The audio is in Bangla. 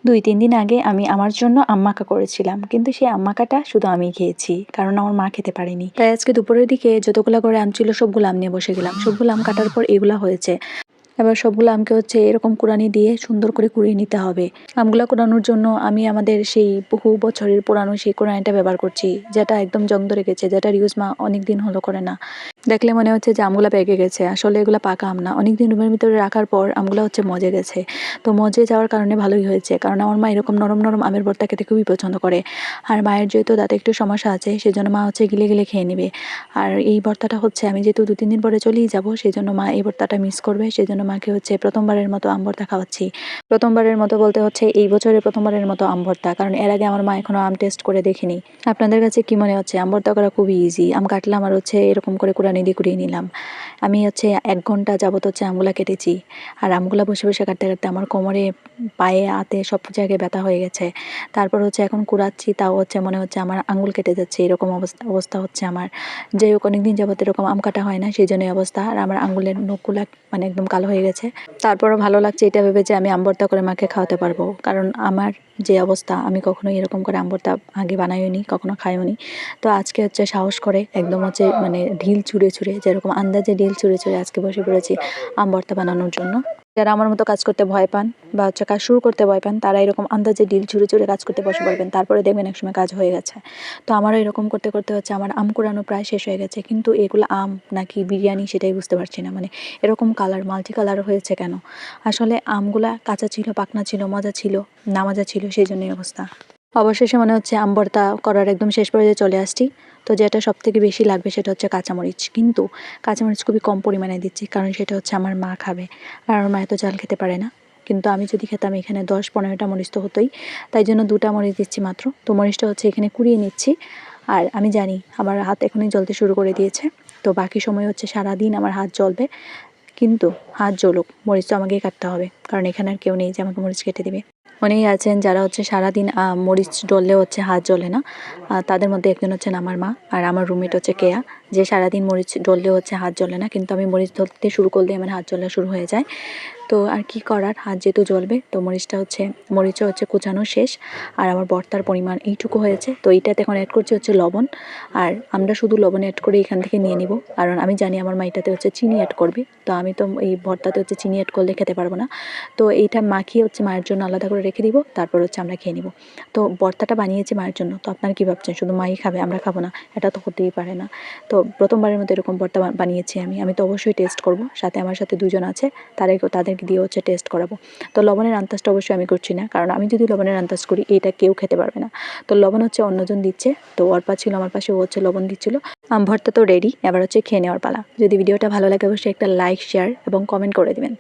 2-3 দিন আগে আমি আমার জন্য আম্মাকা করেছিলাম, কিন্তু সেই আম্মাকাটা শুধু আমিই খেয়েছি, কারণ আমার মা খেতে পারেনি। তাই আজকে দুপুরের দিকে যতগুলা করে আম ছিল সবগুলো আম নিয়ে বসে গেলাম। সবগুলো আম কাটার পর এগুলা হয়েছে। এবার সবগুলো আমকে এরকম কুড়ানি দিয়ে সুন্দর করে কুড়িয়ে নিতে হবে। আমগুলা কুড়ানোর জন্য আমি আমাদের সেই বহু বছরের পুরানো সেই কুড়ানিটা ব্যবহার করছি, যেটা একদম জং ধরে গেছে, যেটার ইউজ মা অনেক দিন হলো করে না। দেখলে মনে হচ্ছে যে আমগুলা পেকে গেছে, আসলে এগুলো পাকা আম না। অনেকদিন রুমের ভিতরে রাখার পর আমগুলো মজে গেছে। তো মজে যাওয়ার কারণে ভালোই হয়েছে, কারণ আমার মা এরকম নরম নরম আমের ভর্তা খেতে খুবই পছন্দ করে। আর মায়ের যেহেতু দাঁতে একটু সমস্যা আছে, সেজন্য মা গিলে গিলে খেয়ে নেবে। আর এই ভর্তাটা আমি যেহেতু 2-3 দিন পরে চলেই যাবো, সেই জন্য মা এই ভর্তাটা মিস করবে। সেই জন্য মাকে প্রথমবারের মতো আম ভর্তা খাওয়াচ্ছি। প্রথমবারের মতো বলতে এই বছরের প্রথমবারের মতো আম ভর্তা, কারণ এর আগে আমার মা এখনো আম টেস্ট করে দেখেনি। আপনাদের কাছে কি মনে হচ্ছে? আম ভর্তা করা খুবই ইজি। আম কাটলাম আর এরকম করে কুড়ানি দিয়ে কুড়িয়ে নিলাম। আমি 1 ঘন্টা যাবত আমগুলা কেটেছি। আর আমগুলা বসে বসে কাটতে কাটতে আমার কোমরে, পায়ে, হাতে সব জায়গায় ব্যথা হয়ে গেছে। তারপর এখন কুড়াচ্ছি, তাও মনে হচ্ছে আমার আঙুল কেটে যাচ্ছে, এরকম অবস্থা হচ্ছে আমার। যাই হোক, অনেকদিন যাবত এরকম আম কাটা হয় না, সেই জন্যই অবস্থা। আর আমার আঙুলের নখগুলা একদম কালো হয়ে গেছে। তারপরও ভালো লাগছে এটা ভেবে যে আমি আম ভর্তা করে মাকে খাওয়াতে পারবো, কারণ আমার যে অবস্থা, আমি কখনোই এরকম করে আম ভর্তা আগে বানাইওনি, কখনো খাইওনি। তো আজকে সাহস করে একদম ঢিল ছুঁড়ে ছুঁড়ে, যেরকম আন্দাজে ঢিল ছুঁড়ে ছুঁড়ে আজকে বসে পড়েছি আম ভর্তা বানানোর জন্য। যারা আমার মতো কাজ করতে ভয় পান বা কাজ শুরু করতে ভয় পান, তারা এরকম আন্দাজে ঢিল ছুঁড়ে ছুঁড়ে কাজ করতে বসে পড়বেন, তারপরে দেখবেন একসময় কাজ হয়ে গেছে। তো আমারও এরকম করতে করতে আমার আম কুড়ানো প্রায় শেষ হয়ে গেছে, কিন্তু এগুলো আম নাকি বিরিয়ানি সেটাই বুঝতে পারছি না। এরকম কালার, মাল্টি কালার হয়েছে কেন? আসলে আমগুলা কাঁচা ছিল, পাকনা ছিল, মজা ছিল না মজা ছিল, সেই জন্যই অবস্থা। অবশেষে মনে হচ্ছে আম ভর্তা করার একদম শেষ পর্যায়ে চলে আসছি। তো যেটা সবথেকে বেশি লাগবে সেটা কাঁচামরিচ, কিন্তু কাঁচামরিচ খুবই কম পরিমাণে দিচ্ছি, কারণ সেটা আমার মা খাবে। আর আমার মা এত ঝাল খেতে পারে না। কিন্তু আমি যদি খেতাম এখানে 10-15টা মরিচ তো হতোই, তাই জন্য 2টা মরিচ দিচ্ছি মাত্র। তো মরিচটা এখানে কুড়িয়ে নিচ্ছি। আর আমি জানি আমার হাত এখনই জ্বলতে শুরু করে দিয়েছে, তো বাকি সময় সারাদিন আমার হাত জ্বলবে। কিন্তু হাত জ্বলুক, মরিচ তো আমাকেই কাটতে হবে, কারণ এখানে আর কেউ নেই যে আমাকে মরিচ কেটে দিবে। অনেকেই আছেন যারা সারাদিন মরিচ ডললেও হাত জ্বলে না। তাদের মধ্যে একজন আমার মা। আর আমার রুমমেট কেয়া, যে সারাদিন মরিচ ডললেও হাত জ্বলে না, কিন্তু আমি মরিচ ধরতে শুরু করলে আমার হাত জ্বলা শুরু হয়ে যায়। তো আর কি করার, হাত যেহেতু জ্বলবে, তো মরিচও কুচানো শেষ। আর আমার ভর্তার পরিমাণ এইটুকু হয়েছে। তো এইটাতে এখন অ্যাড করছি লবণ। আর আমরা শুধু লবণ অ্যাড করে এখান থেকে নিয়ে নিব, কারণ আমি জানি আমার মা এটাতে চিনি অ্যাড করবে। তো আমি তো এই ভর্তাতে চিনি অ্যাড করলে খেতে পারবো না। তো এইটা মাখিয়ে মায়ের জন্য আলাদা করে রেখে দিব, তারপর আমরা খেয়ে নিব। তো ভর্তাটা বানিয়েছি মায়ের জন্য। তো আপনারা কী ভাবছেন শুধু মাই খাবে, আমরা খাবো না? এটা তো হতেই পারে না। তো প্রথমবারের মতো এরকম ভর্তা বানিয়েছি আমি তো অবশ্যই টেস্ট করব। সাথে আমার সাথে 2জন আছে, তাদেরকে দিয়ে টেস্ট করাবো। তো লবণের আন্দাজটা অবশ্যই আমি করছি না, কারণ আমি যদি লবণের আন্দাজ করি এটা কেউ খেতে পারবে না। তো লবণ অন্যজন দিচ্ছে, তো অর্পা ছিল আমার পাশে, ও লবণ দিচ্ছিল। ভর্তা তো রেডি, এবার খেয়ে নেওয়ার পালা। যদি ভিডিওটা ভালো লাগে অবশ্যই একটা লাইক, শেয়ার এবং কমেন্ট করে দিবেন।